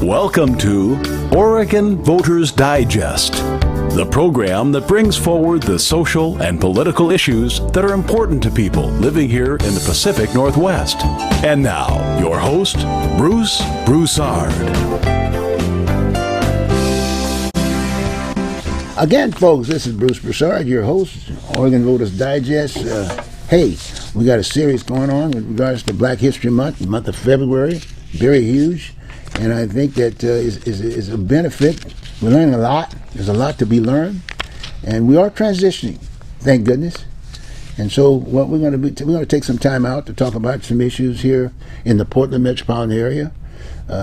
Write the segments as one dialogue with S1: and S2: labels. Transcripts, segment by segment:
S1: Welcome to Oregon Voters Digest, the program that brings forward the social and political issues that are important to people living here in the Pacific Northwest. And now, your host, Bruce Broussard.
S2: Again, folks, this is Bruce Broussard, your host, Oregon Voters Digest. Hey, we got a series going on with regards to Black History Month, the month of February, very huge. And I think that is a benefit. We're learning a lot. There's a lot to be learned. And we are transitioning, thank goodness. And so what we're going to do, we're going to take some time out to talk about some issues here in the Portland metropolitan area.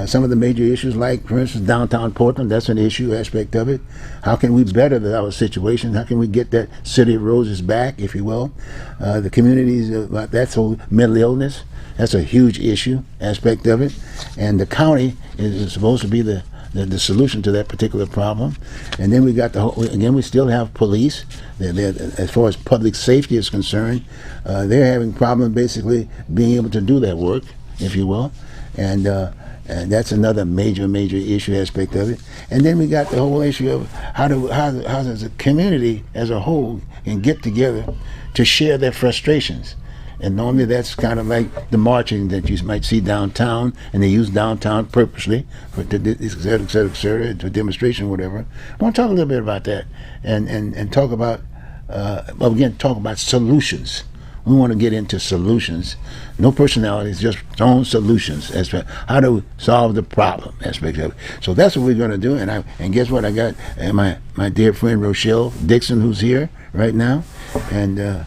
S2: Some of the major issues, like, for instance, downtown Portland, that's an issue aspect of it. How can we better our situation? How can we get that city of roses back, if you will? The communities, that's whole mental illness. That's a huge issue aspect of it. And the county is supposed to be the solution to that particular problem. And then we got again, we still have police. As far as public safety is concerned, they're having problems basically being able to do that work, if you will. And that's another major issue aspect of it. And then we got the whole issue of how does a community as a whole can get together to share their frustrations. And normally that's kind of like the marching that you might see downtown, and they use downtown purposely for et cetera, to demonstration, whatever. I want to talk a little bit about that and talk about, talk about solutions. We want to get into solutions. No personalities, just own solutions. How to solve the problem aspect of it. So that's what we're going to do. And guess what? I got my dear friend Rochelle Dixon, who's here right now, and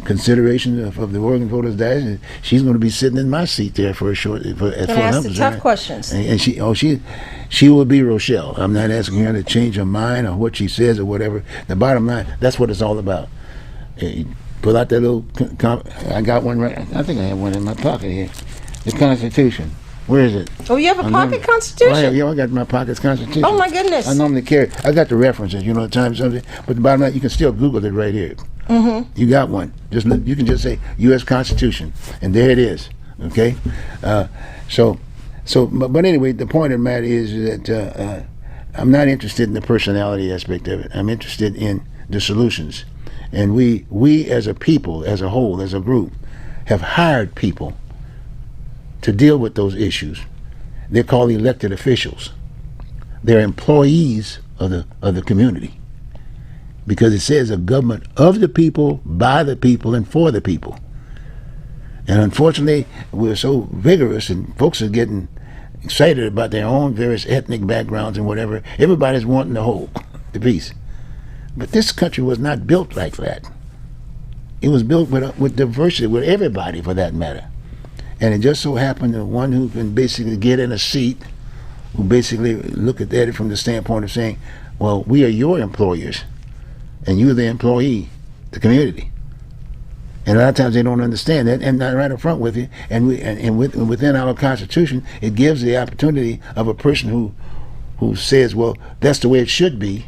S2: consideration of the Oregon Voters Digest. She's going to be sitting in my seat there for a short.
S3: Can I ask the tough questions?
S2: And she will be Rochelle. I'm not asking her to change her mind or what she says or whatever. The bottom line, that's what it's all about. Pull out that little, I got one right, I think I have one in my pocket here. The Constitution. Where is it?
S3: Oh, you have a pocket Constitution?
S2: I got my pocket's Constitution.
S3: Oh, my goodness.
S2: I normally carry, I got the references, the time something, but the bottom line, you can still Google it right here. Mm-hmm. You got one. You can just say U.S. Constitution, and there it is, okay? But anyway, the point of the matter is that I'm not interested in the personality aspect of it. I'm interested in the solutions. And we as a people, as a whole, as a group, have hired people to deal with those issues. They're called elected officials. They're employees of the community, because it says a government of the people, by the people, and for the people. And unfortunately, we're so vigorous, and folks are getting excited about their own various ethnic backgrounds and whatever. Everybody's wanting the peace. But this country was not built like that. It was built with diversity, with everybody for that matter. And it just so happened that one who can basically get in a seat, who basically look at it from the standpoint of saying, well, we are your employers, and you're the employee, the community. And a lot of times they don't understand that, and not right up front with you. And within our Constitution, it gives the opportunity of a person who says, well, that's the way it should be,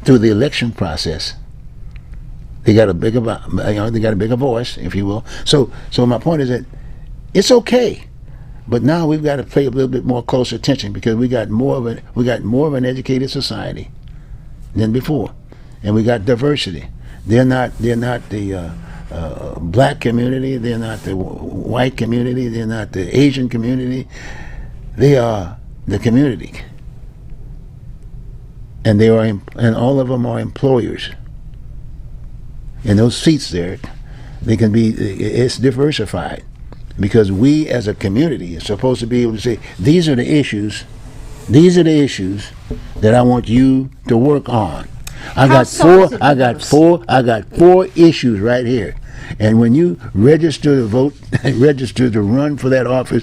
S2: through the election process. They got a bigger voice, if you will. So my point is that it's okay, but now we've got to pay a little bit more close attention, because we got more of an educated society than before, and we got diversity. They're not the black community. They're not the white community. They're not the Asian community. They are the community. And and all of them are employers. And those seats there, it's diversified, because we as a community are supposed to be able to say, these are the issues that I want you to work on. I got four issues right here. And when you register to vote, register to run for that office,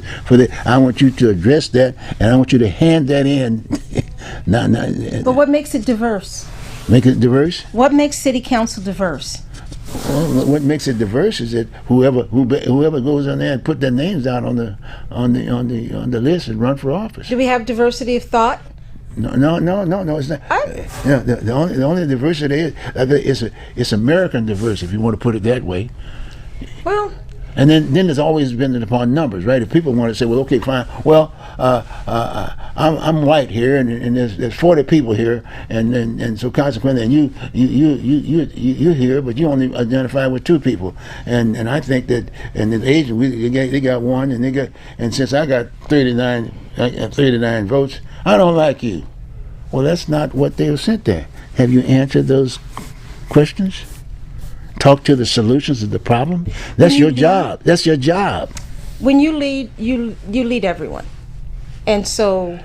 S2: I want you to address that, and I want you to hand that in.
S3: But what makes it diverse?
S2: Make it diverse?
S3: What makes city council diverse?
S2: Well, what makes it diverse is that whoever goes in there and put their names down on the list and run for office.
S3: Do we have diversity of thought?
S2: No, it's not. The only diversity is it's American diversity, if you want to put it that way.
S3: Well,
S2: And then there's always been upon numbers, right? If people want to say, well, okay, fine. Well, I'm white here, and there's 40 people here, and so consequently, and you're here, but you only identify with 2 people, and I think that, and the Asian, they got 1, and since I got 39 votes, I don't like you. Well, that's not what they were sent there. Have you answered those questions? Talk to the solutions of the problem. That's your job. That's your job.
S3: When you lead, you lead everyone, and so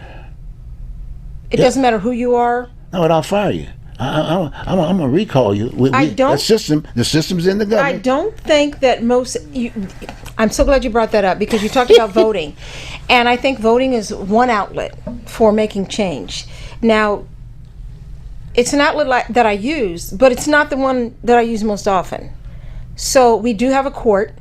S3: it doesn't matter who you are.
S2: No, and I'll fire you. I'm gonna recall you. The system's in the government.
S3: I don't think that I'm so glad you brought that up, because you talked about voting, and I think voting is one outlet for making change. Now, it's an outlet that I use, but it's not the one that I use most often. So we do have a court.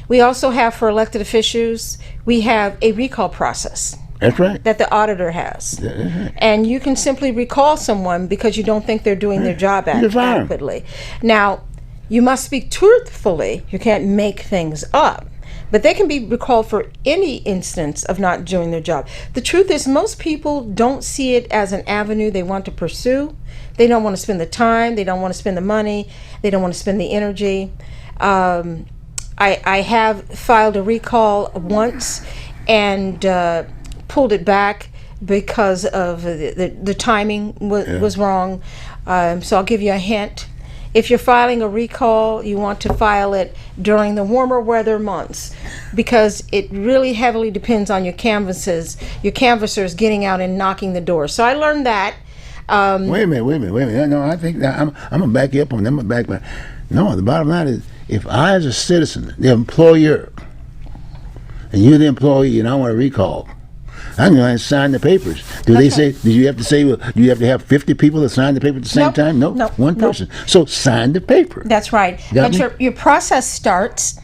S3: We also have, for elected officials, we have a recall process.
S2: That's right.
S3: That the auditor has.
S2: That's right.
S3: And you can simply recall someone because you don't think they're doing their job adequately. Now, you must speak truthfully. You can't make things up. But they can be recalled for any instance of not doing their job. The truth is, most people don't see it as an avenue they want to pursue. They don't want to spend the time. They don't want to spend the money. They don't want to spend the energy. I have filed a recall once and pulled it back because of the timing was wrong. So I'll give you a hint. If you're filing a recall, you want to file it during the warmer weather months, because it really heavily depends on your canvassers getting out and knocking the door. So I learned that.
S2: Wait a minute. No, I think that I'm gonna back you up on that. I'm gonna back. No, the bottom line is, if I, as a citizen, the employer, and you're the employee, and I want to recall, I'm going to sign the papers. They say, do you have to say, well, do you have to have 50 people that sign the paper at the same time? No, one person. So sign the paper.
S3: That's right. But your process starts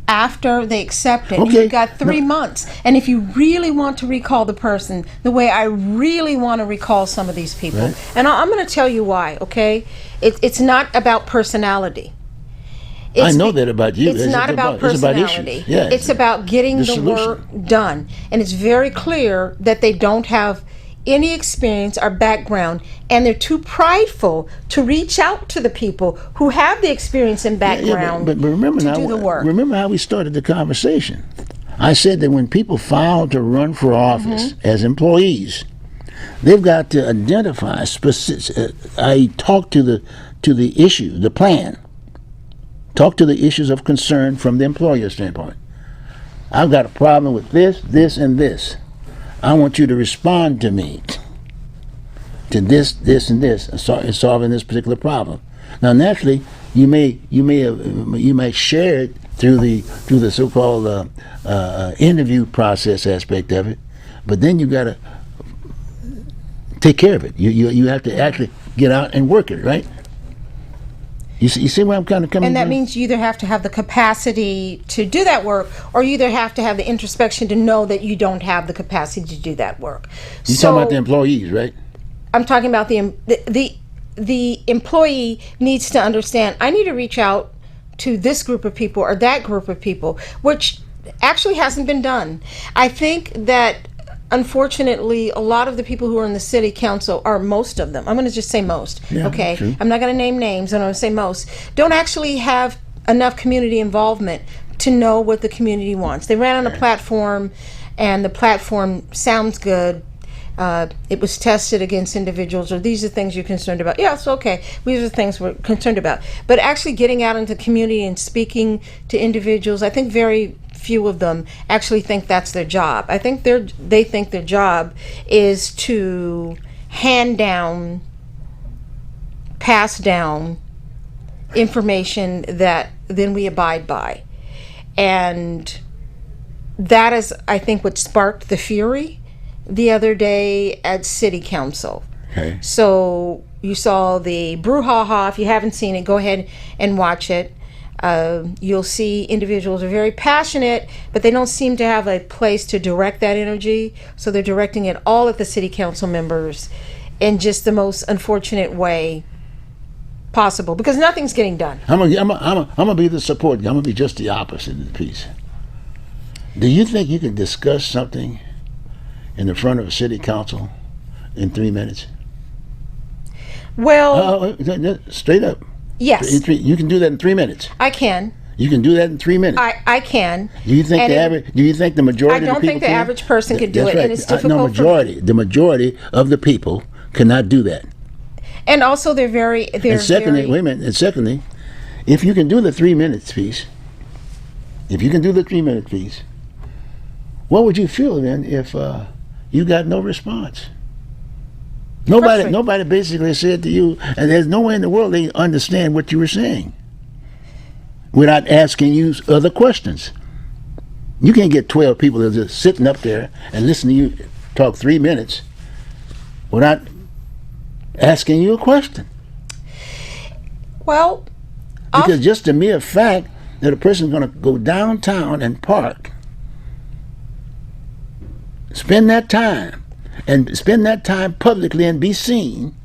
S3: after they accept it.
S2: Okay.
S3: You've got 3 months. And if you really want to recall the person, the way I really want to recall some of these people, right. And I'm going to tell you why, okay? It's not about personality.
S2: I know that about you.
S3: It's not about personality. It's about getting the work done. And it's very clear that they don't have any experience or background, and they're too prideful to reach out to the people who have the experience and background
S2: but remember
S3: to
S2: now,
S3: do the work.
S2: Remember how we started the conversation. I said that when people file to run for office as employees, they've got to identify specific. I talk to the issue, the plan. Talk to the issues of concern from the employer standpoint. I've got a problem with this, this, and this. I want you to respond to me to this, this, and this, in solving this particular problem. Now, naturally, you may share it through the so-called interview process aspect of it, but then you got to take care of it. You have to actually get out and work it, right? You see where I'm kind of coming from?
S3: And that means you either have to have the capacity to do that work, or you either have to have the introspection to know that you don't have the capacity to do that work.
S2: You're talking about the employees, right?
S3: I'm talking about the employee needs to understand, I need to reach out to this group of people or that group of people, which actually hasn't been done. I think that unfortunately, a lot of the people who are in the city council, or most of them, I'm going to just say most, okay? True. I'm not going to name names, I'm going to say most, don't actually have enough community involvement to know what the community wants. They ran on a platform, and the platform sounds good. It was tested against individuals, or these are things you're concerned about. Yeah, it's okay. These are things we're concerned about. But actually getting out into the community and speaking to individuals, I think very few of them actually think that's their job. I think they think their job is to pass down information that then we abide by. And that is, I think, what sparked the fury the other day at City Council.
S2: Okay.
S3: So you saw the brouhaha. If you haven't seen it, go ahead and watch it. You'll see individuals are very passionate, but they don't seem to have a place to direct that energy. So they're directing it all at the city council members in just the most unfortunate way possible because nothing's getting done.
S2: I'm gonna be the support. I'm gonna be just the opposite of the piece. Do you think you can discuss something in the front of a city council in 3 minutes?
S3: Well,
S2: Straight up.
S3: yes,
S2: You can do that in 3 minutes.
S3: I can.
S2: You can do that in 3 minutes.
S3: I can.
S2: Do you think
S3: And
S2: the average? Do you think the majority?
S3: I don't
S2: of the people
S3: think the
S2: can?
S3: average person could do
S2: That's
S3: it,
S2: right.
S3: and it's difficult.
S2: No, majority. The majority of the people cannot do that.
S3: And also, they're very.
S2: And secondly, wait a minute. And secondly, if you can do the 3 minutes piece, what would you feel then if you got no response? Nobody basically said to you, and there's no way in the world they understand what you were saying without asking you other questions. You can't get 12 people that are just sitting up there and listen to you talk 3 minutes without asking you a question.
S3: Well,
S2: Because just the mere fact that a person's going to go downtown and park, spend that time publicly and be seen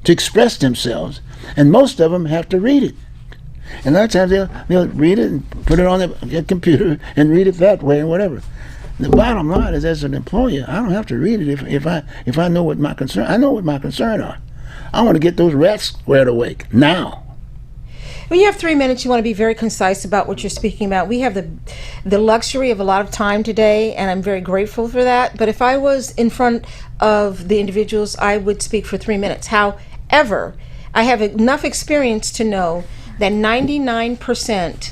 S2: to express themselves, and most of them have to read it. And a lot of times they'll read it and put it on their computer and read it that way and whatever. The bottom line is, as an employer, I don't have to read it if I know what my concern. I know what my concern are. I want to get those rats squared away now.
S3: when you have 3 minutes, you want to be very concise about what you're speaking about. We have the luxury of a lot of time today, and I'm very grateful for that. But if I was in front of the individuals, I would speak for 3 minutes. However, I have enough experience to know that 99%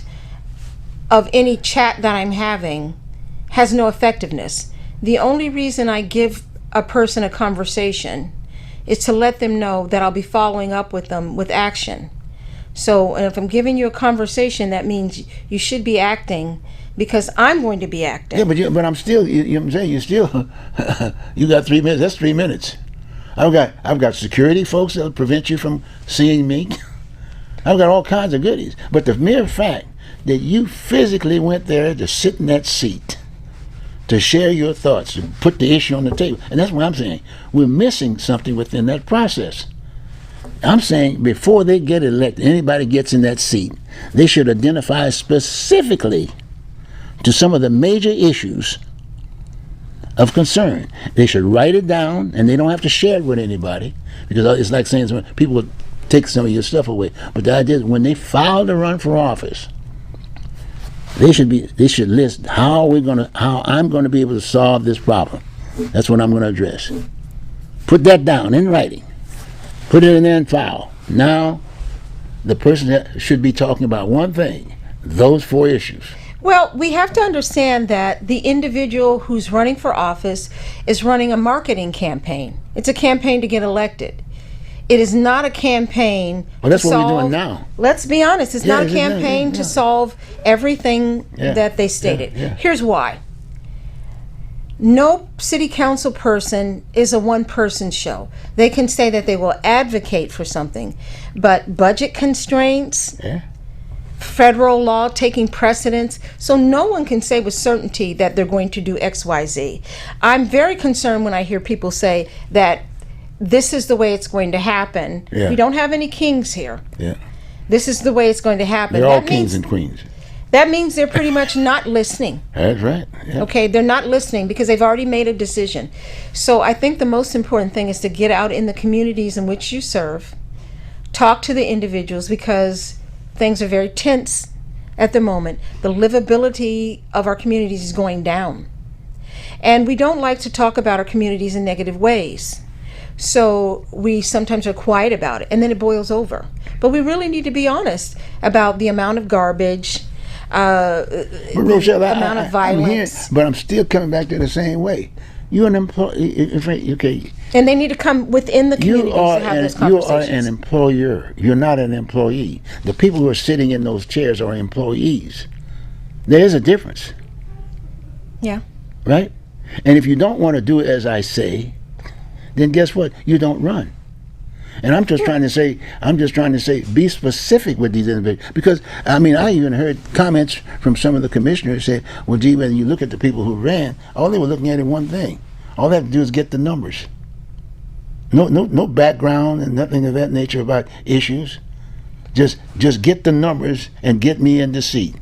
S3: of any chat that I'm having has no effectiveness. The only reason I give a person a conversation is to let them know that I'll be following up with them with action. So if I'm giving you a conversation, that means you should be acting, because I'm going to be acting.
S2: Yeah, but I'm still. You know what I'm saying? You still. You got 3 minutes. That's 3 minutes. I've got security folks that'll prevent you from seeing me. I've got all kinds of goodies. But the mere fact that you physically went there to sit in that seat, to share your thoughts, to put the issue on the table, and that's what I'm saying. We're missing something within that process. I'm saying before they get elected, anybody gets in that seat, they should identify specifically to some of the major issues of concern. They should write it down, and they don't have to share it with anybody, because it's like saying people will take some of your stuff away. But the idea is when they file to run for office, they should list how I'm going to be able to solve this problem. That's what I'm going to address. Put that down in writing. Put it in there and file. Now, the person should be talking about one thing: those 4 issues.
S3: Well, we have to understand that the individual who's running for office is running a marketing campaign. It's a campaign to get elected. It is not a campaign
S2: Well, that's
S3: to
S2: what
S3: solve,
S2: we're doing now.
S3: Let's be honest, it's not a campaign to solve everything that they stated. Here's why. No city council person is a one-person show. They can say that they will advocate for something, but budget constraints, federal law taking precedence, so no one can say with certainty that they're going to do X, Y, Z. I'm very concerned when I hear people say that this is the way it's going to happen. We don't have any kings here. This is the way it's going to happen.
S2: They're all kings and queens.
S3: That means they're pretty much not listening.
S2: That's right.
S3: Okay, they're not listening because they've already made a decision. So I think the most important thing is to get out in the communities in which you serve, talk to the individuals, because things are very tense at the moment. The livability of our communities is going down. And we don't like to talk about our communities in negative ways. So we sometimes are quiet about it, and then it boils over. But we really need to be honest about the amount of garbage,
S2: Rochelle,
S3: the amount of violence.
S2: But I'm still coming back to the same way. You're an employee, okay.
S3: And they need to come within the communities to have those conversations.
S2: You are an employer. You're not an employee. The people who are sitting in those chairs are employees. There is a difference.
S3: Yeah.
S2: Right? And if you don't want to do it as I say, then guess what? You don't run. And I'm just trying to say, be specific with these individuals. Because, I mean, I even heard comments from some of the commissioners say, well, gee, when you look at the people who ran, all they were looking at is one thing. All they have to do is get the numbers. no background and nothing of that nature about issues. Just get the numbers and get me in the seat.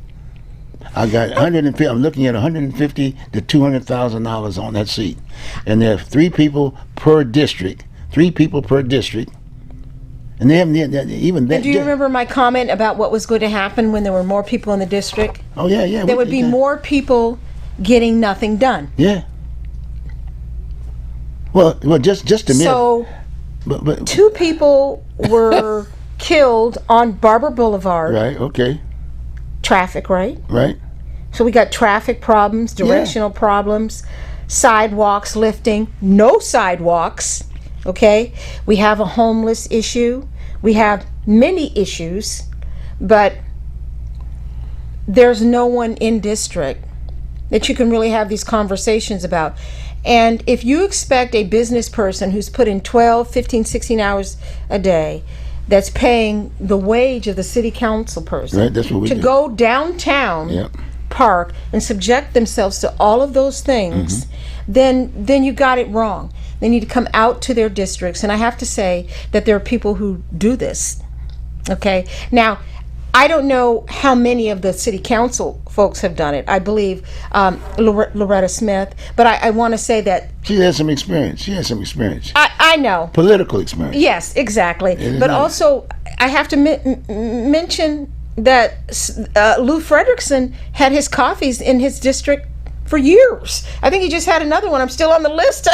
S2: I got 150. I'm looking at 150 to $200,000 on that seat, and there are 3 people per district. 3 people per district, and they haven't even that.
S3: Do you remember my comment about what was going to happen when there were more people in the district?
S2: Oh yeah.
S3: There would be more people getting nothing done.
S2: Yeah. Well, just to me.
S3: So,
S2: but
S3: 2 people were killed on Barber Boulevard.
S2: right. Okay.
S3: Traffic, right?
S2: Right.
S3: So we got traffic problems, directional problems, sidewalks lifting, no sidewalks, okay? We have a homeless issue. We have many issues, but there's no one in district that you can really have these conversations about. And if you expect a business person who's put in 12, 15, 16 hours a day, that's paying the wage of the city council person,
S2: Right, that's what we
S3: to
S2: do.
S3: go downtown
S2: Yep.
S3: park and subject themselves to all of those things, then you got it wrong. They need to come out to their districts, and I have to say that there are people who do this. Okay, now I don't know how many of the city council folks have done it. I believe Loretta Smith, but I want to say that
S2: She has some experience.
S3: I know.
S2: Political experience.
S3: Yes, exactly.
S2: is
S3: But
S2: not.
S3: also, I have to mention that Lou Frederickson had his coffees in his district for years. I think he just had another one. I'm still on the list.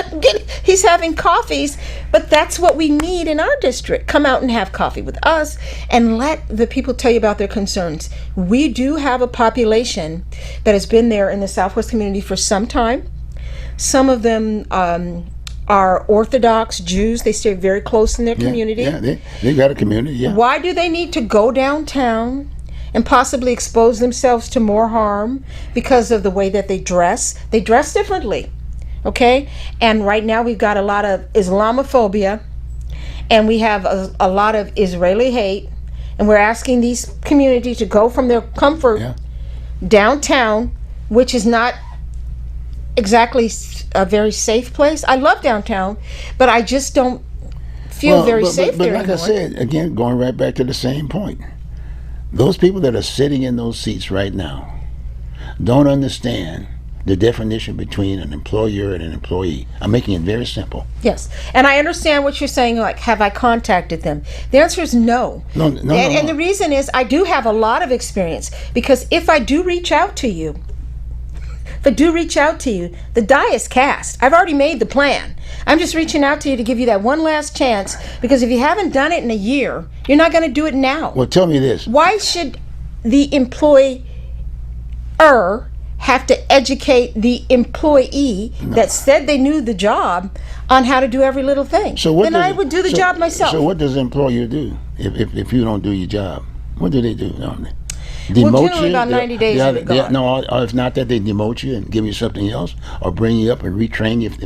S3: He's having coffees, but that's what we need in our district. Come out and have coffee with us and let the people tell you about their concerns. We do have a population that has been there in the Southwest community for some time. Some of them are Orthodox Jews. They stay very close in their community.
S2: Yeah, they got a community. Yeah.
S3: Why do they need to go downtown and possibly expose themselves to more harm because of the way that they dress? They dress differently, okay? And right now we've got a lot of Islamophobia, and we have a lot of Israeli hate, and we're asking these communities to go from their comfort
S2: Yeah.
S3: downtown, which is not exactly a very safe place. I love downtown, but I just don't feel very safe
S2: but
S3: there
S2: like
S3: anymore.
S2: I said, again, going right back to the same point. Those people that are sitting in those seats right now don't understand the definition between an employer and an employee. I'm making it very simple.
S3: Yes, and I understand what you're saying, like, have I contacted them? The answer is no.
S2: No.
S3: And the reason is I do have a lot of experience, because if I do reach out to you, the die is cast. I've already made the plan. I'm just reaching out to you to give you that one last chance, because if you haven't done it in a year, you're not going to do it now.
S2: Well, tell me this.
S3: Why should the employer have to educate the employee that said they knew the job on how to do every little thing? Then I would do the job myself.
S2: So what does the employer do if you don't do your job? What do they do?
S3: Generally about 90 days you'll be gone.
S2: No, or if not that, they demote you and give you something else, or bring you up and retrain you if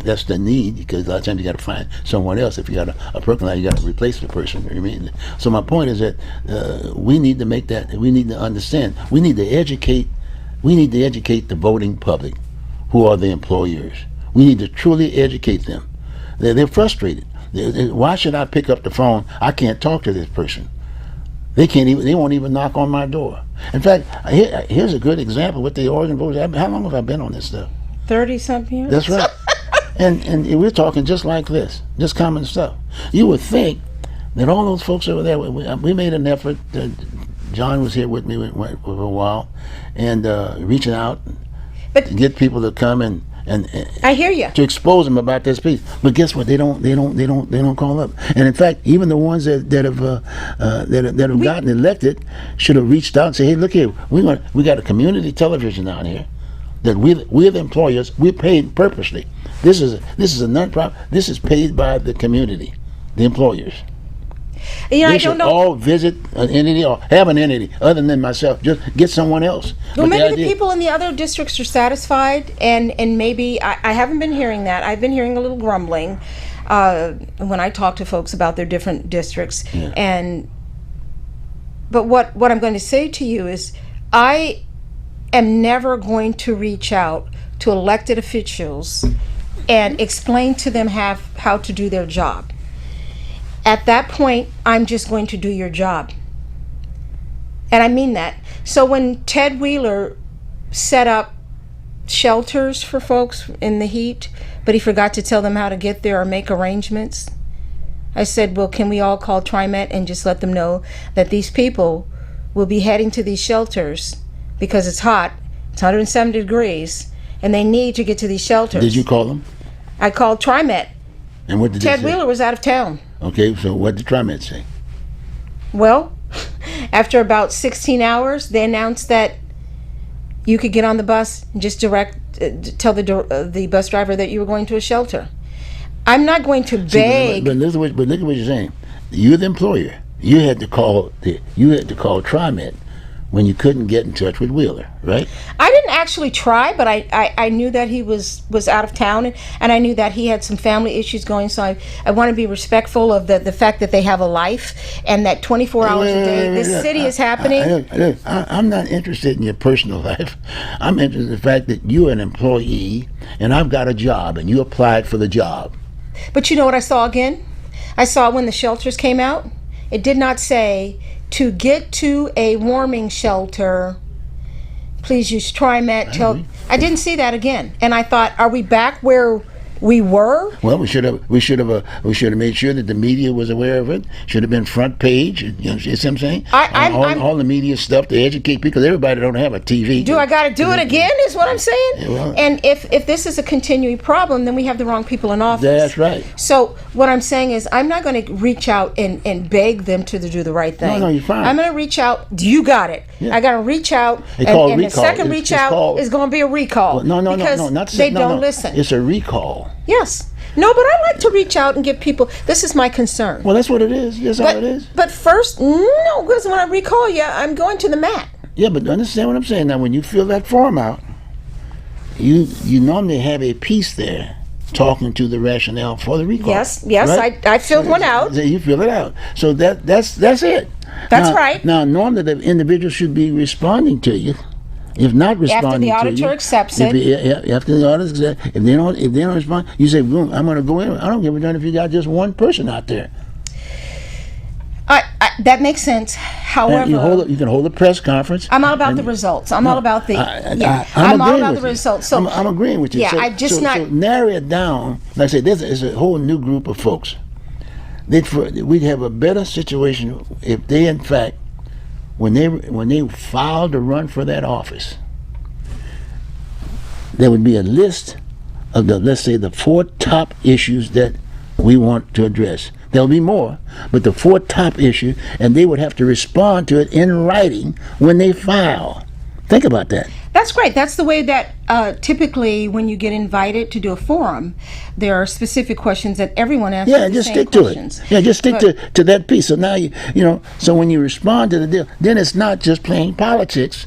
S2: that's the need. Because a lot of times you got to find someone else. If you got a broken line, you got to replace the person. You know what I mean? So my point is that we need to make that. We need to understand. We need to educate. We need to educate the voting public, who are the employers. We need to truly educate them. They're frustrated. Why should I pick up the phone? I can't talk to this person. They can't even. They won't even knock on my door. In fact, here's a good example with the Oregon voters. How long have I been on this stuff?
S3: 30-something years.
S2: That's right. and we're talking just like this, just common stuff. You would think that all those folks over there. We made an effort. John was here with me for a while, and reaching out to get people to come and
S3: I hear you.
S2: to expose them about this piece. But guess what? They don't call up. And in fact, even the ones that have gotten elected should have reached out and say, "Hey, look here, we got a community television down here that we're the employers. We're paid purposely. This is a non-profit. This is paid by the community, the employers."
S3: I
S2: They
S3: don't
S2: should
S3: know.
S2: all visit an entity or have an entity other than myself. Just get someone else.
S3: Well,
S2: But
S3: maybe the
S2: idea-
S3: people in the other districts are satisfied, and maybe I haven't been hearing that. I've been hearing a little grumbling when I talk to folks about their different districts. But what I'm going to say to you is, I am never going to reach out to elected officials and explain to them how to do their job. At that point, I'm just going to do your job. And I mean that. So when Ted Wheeler set up shelters for folks in the heat, but he forgot to tell them how to get there or make arrangements, I said, well, can we all call TriMet and just let them know that these people will be heading to these shelters because it's hot, it's 170 degrees, and they need to get to these shelters.
S2: Did you call them?
S3: I called TriMet.
S2: And what did
S3: Ted
S2: they say?
S3: Wheeler was out of town.
S2: Okay, so what did TriMet say?
S3: Well, after about 16 hours, they announced that you could get on the bus and just tell the bus driver that you were going to a shelter. I'm not going to beg.
S2: But look at what you're saying. You're the employer. You had to call TriMet when you couldn't get in touch with Wheeler, right?
S3: I didn't actually try, but I knew that he was out of town, and I knew that he had some family issues going, so I want to be respectful of the fact that they have a life and that 24 hours a day this city is happening.
S2: I'm not interested in your personal life. I'm interested in the fact that you're an employee and I've got a job and you applied for the job.
S3: But you know what I saw again? I saw when the shelters came out, it did not say, to get to a warming shelter, please use TriMet. I didn't see that again, and I thought, are we back where we were?
S2: Well, we should have made sure that the media was aware of it. Should have been front page. You know what I'm saying? All the media stuff to educate people. Because everybody don't have a TV.
S3: I got to do it again? Is what I'm saying.
S2: Yeah, well,
S3: and if this is a continuing problem, then we have the wrong people in office.
S2: That's right.
S3: So what I'm saying is, I'm not going to reach out and beg them to do the right thing.
S2: No, you're fine.
S3: I'm going to reach out. You got it. Yeah. I got to reach out, and the second reach out is going to be a recall.
S2: Well, no,
S3: they don't listen.
S2: It's a recall.
S3: Yes. No, but I like to reach out and give people. This is my concern.
S2: Well, that's what it is. That's how it is.
S3: But first, no, because when I recall you, I'm going to the mat.
S2: Yeah, but understand what I'm saying. Now, when you fill that form out, you normally have a piece there talking to the rationale for the recall.
S3: Yes,
S2: right?
S3: I filled one out.
S2: You fill it out. So that's it.
S3: That's right.
S2: Now, normally the individual should be responding to you. If not responding
S3: after the auditor accepts it.
S2: After the auditor accepts, if they don't respond, you say, "Boom, I'm going to go in." I don't give a damn if you got just one person out there.
S3: That makes sense. However,
S2: you can hold a press conference.
S3: I'm all about the results. I'm all about the.
S2: I'm
S3: all about the results. So
S2: I'm agreeing with you.
S3: Yeah,
S2: so narrow it down. Like I say, there's a whole new group of folks. We'd have a better situation if they, in fact, when they filed to run for that office, there would be a list of let's say the 4 top issues that we want to address. There'll be more, but the 4 top issues, and they would have to respond to it in writing when they file. Think about that.
S3: That's great. That's the way that typically when you get invited to do a forum, there are specific questions that everyone asks.
S2: Yeah, just stick to it. Yeah, just stick to that piece. So now so when you respond to the deal, then it's not just playing politics.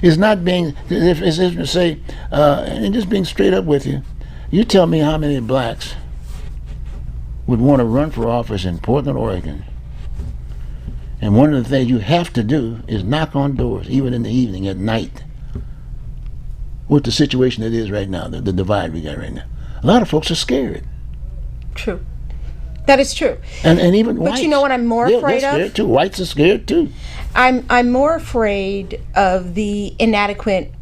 S2: It's not being, it's say, and just being straight up with you. You tell me how many blacks would want to run for office in Portland, Oregon. And one of the things you have to do is knock on doors, even in the evening, at night. With the situation it is right now, the divide we got right now. A lot of folks are scared.
S3: True. That is true.
S2: And even whites.
S3: But you know what I'm more afraid
S2: they're scared too. Whites are scared too.
S3: I'm more afraid of the inadequate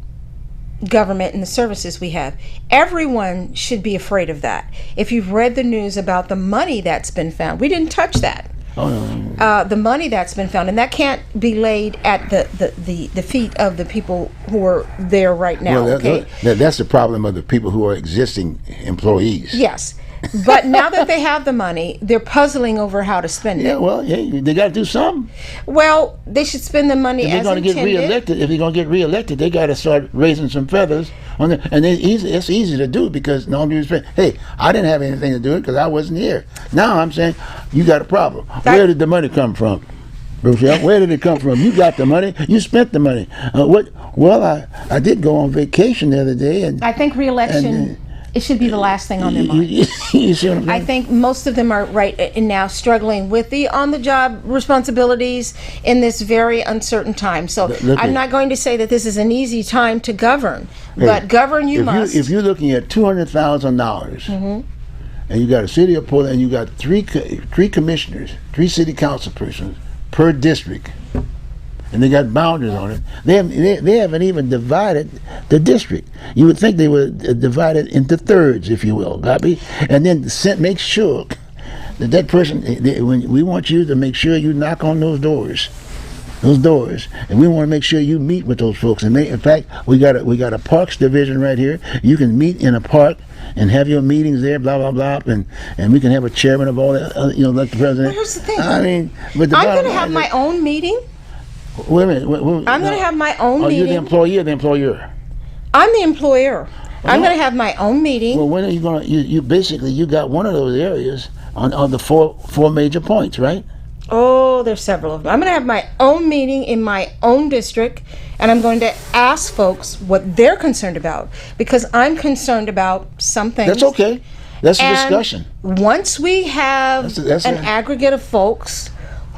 S3: government and the services we have. Everyone should be afraid of that. If you've read the news about the money that's been found, we didn't touch that.
S2: Oh, no.
S3: The money that's been found, and that can't be laid at the feet of the people who are there right now.
S2: Well, that's the problem of the people who are existing employees.
S3: Yes. But now that they have the money, they're puzzling over how to spend it.
S2: Yeah, well, they got to do something.
S3: Well, they should spend the money as intended. If
S2: they're going to get reelected, they got to start raising some feathers on it. And it's easy to do because, no due respect, hey, I didn't have anything to do with it because I wasn't here. Now I'm saying, you got a problem. Where did the money come from? Rochelle, where did it come from? You got the money. You spent the money. Well, I did go on vacation the other day. And
S3: I think reelection it should be the last thing on their mind.
S2: You see what I'm saying?
S3: I think most of them are right and now struggling with the on-the-job responsibilities in this very uncertain time. So I'm not going to say that this is an easy time to govern, but govern you must.
S2: If you're looking at $200,000, and you got a city of Portland, and you got three commissioners, 3 city council persons per district, and they got boundaries on it. They haven't even divided the district. You would think they would divide it into thirds, if you will, got me? And then make sure that person. When we want you to make sure you knock on those doors, and we want to make sure you meet with those folks. And in fact, we got a parks division right here. You can meet in a park and have your meetings there, blah blah blah, and we can have a chairman of all that, like the president.
S3: Well, here's the thing.
S2: I mean, but
S3: I'm going to have my own meeting.
S2: Wait a minute.
S3: I'm going to have my own meeting.
S2: Are you the employee or the employer?
S3: I'm the employer. I'm going to have my own meeting.
S2: Well, when are you going to? You basically you got one of those areas on the four major points, right?
S3: Oh, there's several of them. I'm going to have my own meeting in my own district, and I'm going to ask folks what they're concerned about, because I'm concerned about some things.
S2: That's okay. That's a discussion.
S3: Once we have an aggregate of folks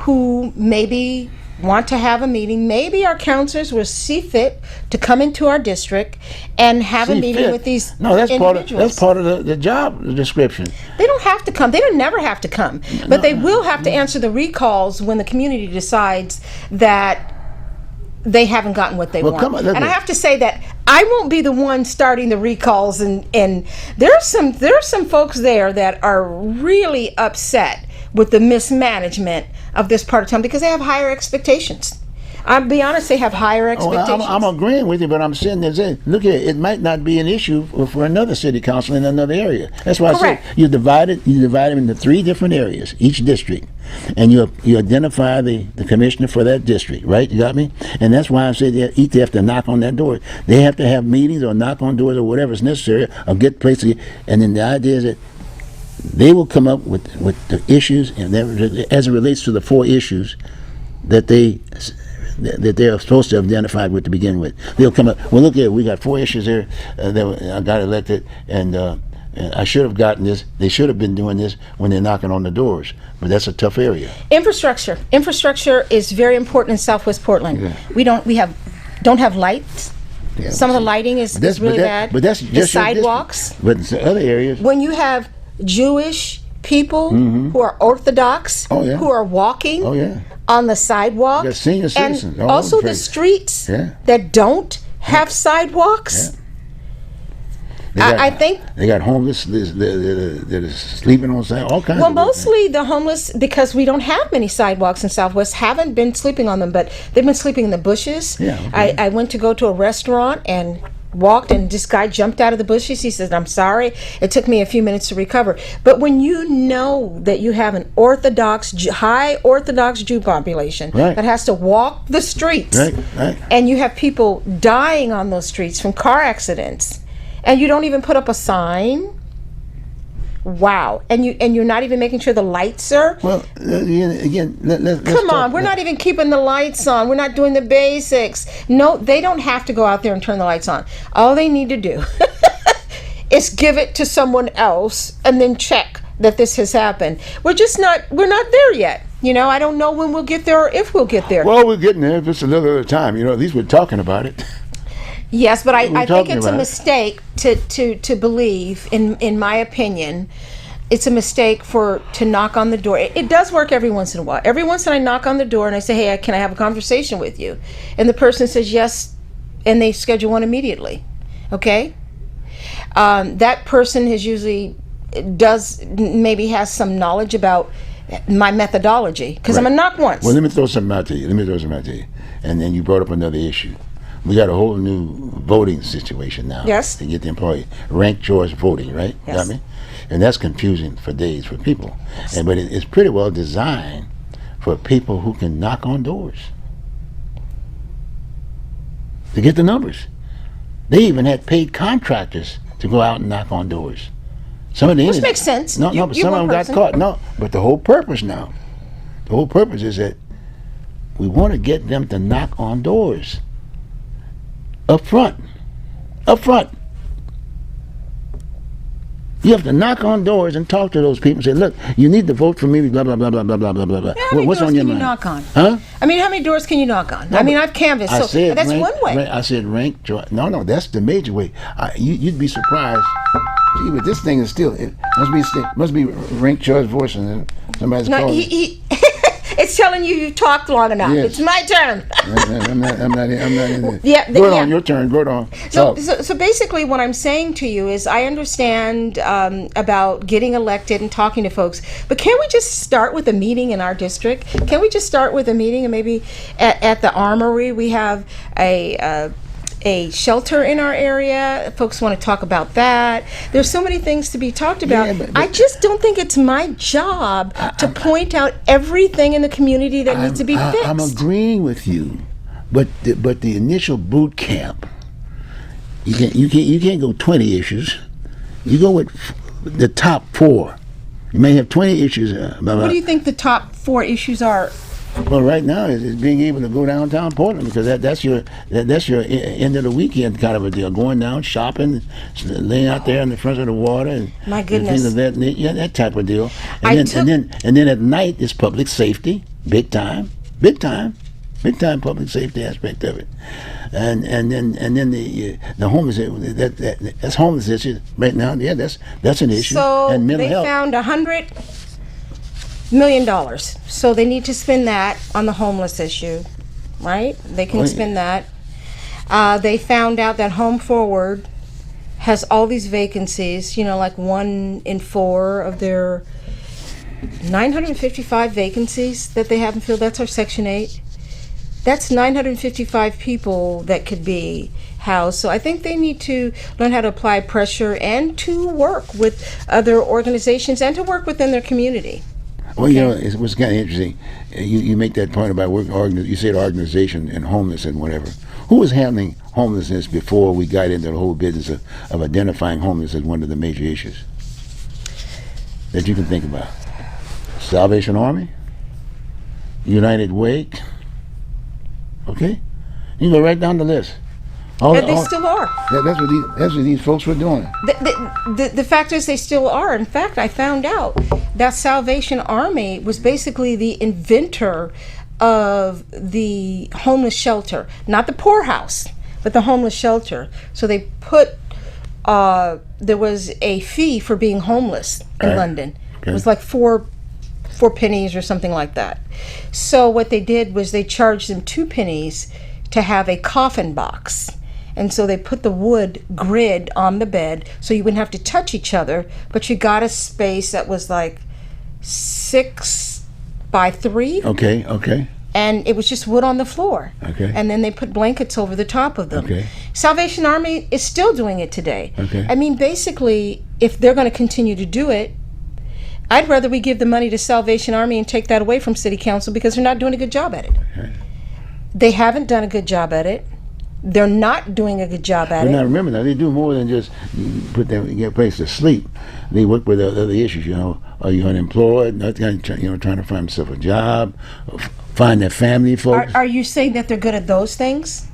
S3: who maybe want to have a meeting, maybe our counselors will see fit to come into our district and have a meeting with these individuals.
S2: That's part of the job description.
S3: They don't have to come. They don't never have to come, but they will have to answer the recalls when the community decides that they haven't gotten what they want. And I have to say that I won't be the one starting the recalls, and there are some folks there that are really upset with the mismanagement of this part of town because they have higher expectations. I'll be honest, they have higher expectations.
S2: I'm agreeing with you, but I'm saying look here, it might not be an issue for another city council in another area. That's why I said you divide them into 3 different areas, each district, and you identify the commissioner for that district, right? You got me? And that's why I said they have to knock on that door. They have to have meetings or knock on doors or whatever is necessary, or get places. And then the idea is that they will come up with the issues, and as it relates to the 4 issues that they are supposed to have identified with to begin with. They'll come up. Well, look here, we got 4 issues here that I got elected, and I should have gotten this. They should have been doing this when they're knocking on the doors. But that's a tough area. Infrastructure
S3: is very important in Southwest Portland. Yeah. We don't have lights. Yeah, some of the lighting is really bad.
S2: But that's just
S3: the sidewalks.
S2: But in other areas,
S3: when you have Jewish people who are Orthodox, who are walking on the sidewalk,
S2: senior citizens,
S3: and also the streets that don't have sidewalks. I think
S2: they got homeless that is sleeping on sidewalks, all kinds.
S3: Well, mostly the homeless, because we don't have many sidewalks in Southwest, haven't been sleeping on them, but they've been sleeping in the bushes. Yeah, okay. I went to go to a restaurant and walked, and this guy jumped out of the bushes. He said, "I'm sorry, it took me a few minutes to recover." But when you know that you have an high Orthodox Jew population that has to walk the streets, and you have people dying on those streets from car accidents, and you don't even put up a sign. Wow. And you're not even making sure the lights are.
S2: Well, again, let's
S3: come on, we're not even keeping the lights on. We're not doing the basics. No, they don't have to go out there and turn the lights on. All they need to do is give it to someone else and then check that this has happened. We're not there yet. I don't know when we'll get there or if we'll get there.
S2: Well, we're getting there. Just another time. At least we're talking about it.
S3: Yes, but I think it's a mistake to believe, in my opinion, it's a mistake to knock on the door. It does work every once in a while. Every once in a while I knock on the door and I say, "Hey, can I have a conversation with you?" And the person says yes, and they schedule one immediately. Okay? That person maybe has some knowledge about my methodology, because I'm going to knock once.
S2: Well, let me throw something out to you. And then you brought up another issue. We got a whole new voting situation now.
S3: Yes.
S2: To get the employee ranked choice voting, right?
S3: Yes.
S2: Got me? And that's confusing for days for people. Yes. But it's pretty well designed for people who can knock on doors to get the numbers. They even had paid contractors to go out and knock on doors.
S3: Which makes sense.
S2: But some of them got caught. No, but the whole purpose is that we want to get them to knock on doors. Up front. You have to knock on doors and talk to those people and say, look, you need to vote for me, blah, blah, blah, blah, blah, blah, blah, blah, blah.
S3: How many
S2: What's
S3: doors
S2: on your
S3: can you
S2: mind?
S3: knock on?
S2: Huh?
S3: I mean, how many doors can you knock on? I mean, I've canvassed,
S2: I
S3: so
S2: said
S3: that's
S2: rank,
S3: one way.
S2: I said rank. No, that's the major way. You'd be surprised. Gee, but this thing is still, it must be ranked choice voice, and somebody's
S3: No,
S2: calling.
S3: it's telling you you've talked long enough.
S2: Yes.
S3: It's my turn.
S2: I'm not in it.
S3: Yeah,
S2: Go
S3: yeah.
S2: on, your turn. Go on.
S3: So basically, what I'm saying to you is, I understand about getting elected and talking to folks, but can we just start with a meeting in our district? Can we just start with a meeting, and maybe at the Armory we have a shelter in our area? Folks want to talk about that. There's so many things to be talked about.
S2: Yeah, but
S3: I just don't think it's my job to point out everything in the community that needs to be fixed.
S2: I'm agreeing with you, but the initial boot camp, you can't go 20 issues. You go with the top 4. You may have 20 issues.
S3: What do you think the top 4 issues are?
S2: Well, right now is being able to go downtown Portland, because that's your end of the weekend kind of a deal. Going down, shopping, laying out there in the front of the water, and
S3: My
S2: and
S3: goodness.
S2: things of that type of deal. And then at night is public safety, big time public safety aspect of it. And then the homeless, that's homeless issue right now. Yeah, that's an issue.
S3: So
S2: and mental
S3: they
S2: health.
S3: found $100 million. So they need to spend that on the homeless issue, right? They can spend that. They found out that Home Forward has all these vacancies, like 1 in 4 of their 955 vacancies that they haven't filled. That's our Section 8. That's 955 people that could be housed. So I think they need to learn how to apply pressure and to work with other organizations and to work within their community.
S2: Well, it was kind of interesting. You make that point about you said organization and homeless and whatever. Who was handling homelessness before we got into the whole business of identifying homeless as one of the major issues that you can think about? Salvation Army? United Way? Okay? You can go right down the list.
S3: And they still are.
S2: That's what these folks were doing.
S3: The fact is, they still are. In fact, I found out that Salvation Army was basically the inventor of the homeless shelter, not the poorhouse, but the homeless shelter. So they put there was a fee for being homeless in London.
S2: Okay.
S3: It was like four pennies or something like that. So what they did was they charged them 2 pennies to have a coffin box. And so they put the wood grid on the bed so you wouldn't have to touch each other, but you got a space that was like 6 by 3.
S2: Okay.
S3: And it was just wood on the floor.
S2: Okay.
S3: And then they put blankets over the top of them.
S2: Okay.
S3: Salvation Army is still doing it today.
S2: Okay.
S3: I mean, basically, if they're going to continue to do it, I'd rather we give the money to Salvation Army and take that away from City Council, because they're not doing a good job at it.
S2: Okay.
S3: They haven't done a good job at it. They're not doing a good job at
S2: But
S3: it.
S2: now remember, they do more than just put them in a place to sleep. They work with other issues. Are you unemployed? Not trying to find themselves a job, find their family folks.
S3: Are you saying that they're good at those things?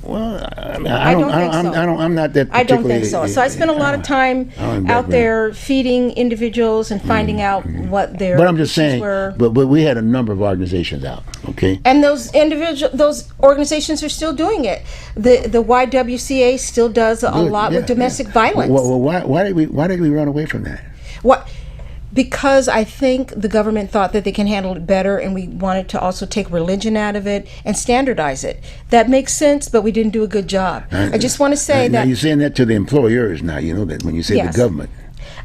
S2: Well,
S3: I don't think so.
S2: I'm not that.
S3: I don't think so. So I spent a lot of time out there feeding individuals and finding out what their
S2: But I'm just
S3: issues
S2: saying.
S3: were.
S2: But we had a number of organizations out. Okay.
S3: And those organizations are still doing it. The YWCA still does a lot with domestic violence.
S2: Well, why did we run away from that?
S3: What? Because I think the government thought that they can handle it better, and we wanted to also take religion out of it and standardize it. That makes sense, but we didn't do a good job. I just want to say
S2: now
S3: that
S2: you're saying that to the employers now. You know that when you say
S3: Yes.
S2: the government,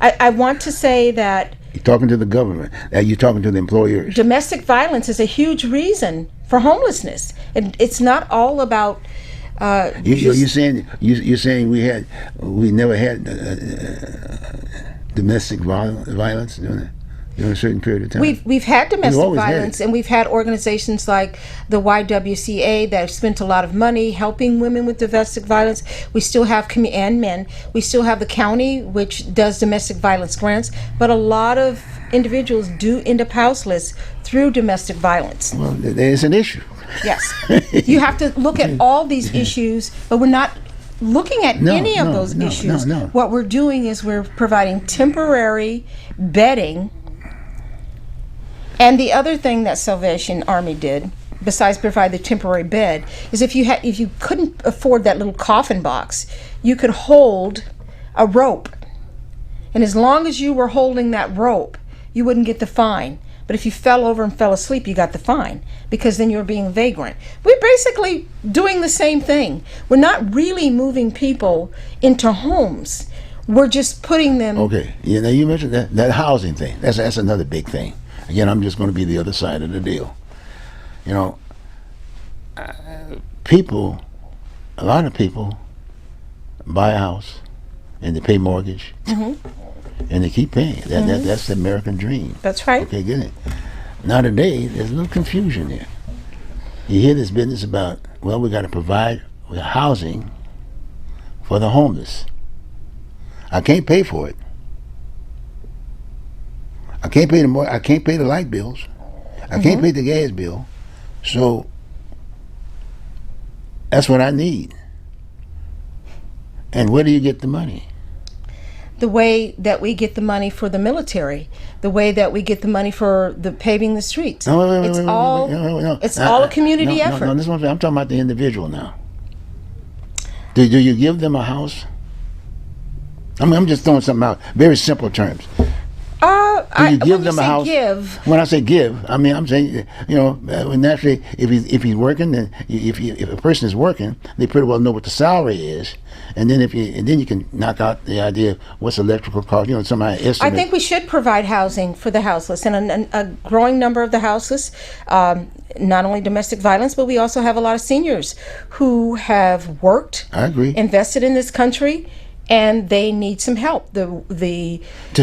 S3: I want to say that
S2: you're talking to the government. You're talking to the employers.
S3: domestic violence is a huge reason for homelessness. And it's not all about
S2: You're saying we never had domestic violence during a certain period of time.
S3: We've had domestic
S2: always had
S3: violence,
S2: it.
S3: and we've had organizations like the YWCA that have spent a lot of money helping women with domestic violence. We still have and men. We still have the county, which does domestic violence grants, but a lot of individuals do end up houseless through domestic violence.
S2: Well, there's an issue.
S3: Yes. You have to look at all these issues, but we're not looking at any of those issues.
S2: No.
S3: What we're doing is we're providing temporary bedding. And the other thing that Salvation Army did, besides provide the temporary bed, is if you couldn't afford that little coffin box, you could hold a rope. And as long as you were holding that rope, you wouldn't get the fine. But if you fell over and fell asleep, you got the fine, because then you were being vagrant. We're basically doing the same thing. We're not really moving people into homes. We're just putting them...
S2: Okay, now you mentioned that housing thing. That's another big thing. Again, I'm just going to be the other side of the deal. You know, a lot of people buy a house and they pay mortgage. And they keep paying. That's the American dream.
S3: That's right.
S2: Okay, get it. Now today, there's a little confusion here. You hear this business about, well, we got to provide housing for the homeless. I can't pay for it. I can't pay I can't pay the light bills. I can't pay the gas bill. So that's what I need. And where do you get the money?
S3: The way that we get the money for the military, the way that we get the money for the paving the streets. It's all a community effort.
S2: No, this one, I'm talking about the individual now. Do you give them a house? I'm just throwing something out. Very simple terms. Do you give them a house? When I say give, I mean I'm saying, naturally, if he's working, then if a person is working, they pretty well know what the salary is, and then then you can knock out the idea of what's electrical cost. Somebody estimate.
S3: I think we should provide housing for the houseless, and a growing number of the houseless. Not only domestic violence, but we also have a lot of seniors who have worked.
S2: I agree.
S3: Invested in this country. And they need some help.
S2: To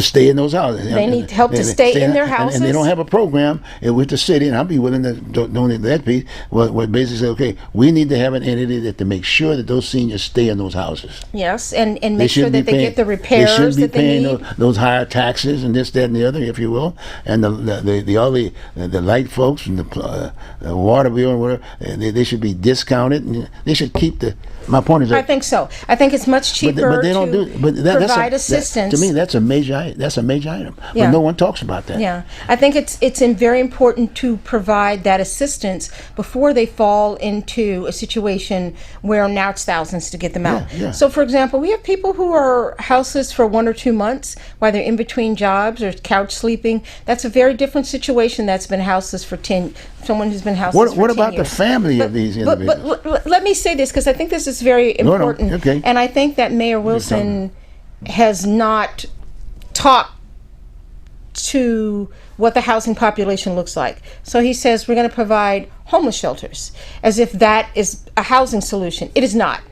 S2: stay in those houses.
S3: They need help to stay in their houses.
S2: And they don't have a program with the city, and I'll be willing to donate that piece. What basically say, okay, we need to have an entity that to make sure that those seniors stay in those houses.
S3: Yes, and make sure that they get the repairs that they need.
S2: They shouldn't be paying those higher taxes and this, that, and the other, if you will. And the light folks and the water bill and whatever, they should be discounted, and they should keep the. My point is that
S3: I think so. I think it's much cheaper
S2: but they don't do it. But
S3: provide assistance.
S2: To me, that's a major item.
S3: Yeah.
S2: But no one talks about that.
S3: Yeah, I think it's very important to provide that assistance before they fall into a situation where now it's thousands to get them out.
S2: Yeah.
S3: So, for example, we have people who are houseless for 1 or 2 months while they're in between jobs or couch sleeping. That's a very different situation. That's been houseless for someone who's been houseless for 10 years.
S2: What about the family of these individuals?
S3: But let me say this, because I think this is very important.
S2: No, okay.
S3: And I think that Mayor Wilson has not talked to what the housing population looks like. So he says we're going to provide homeless shelters, as if that is a housing solution. It is not.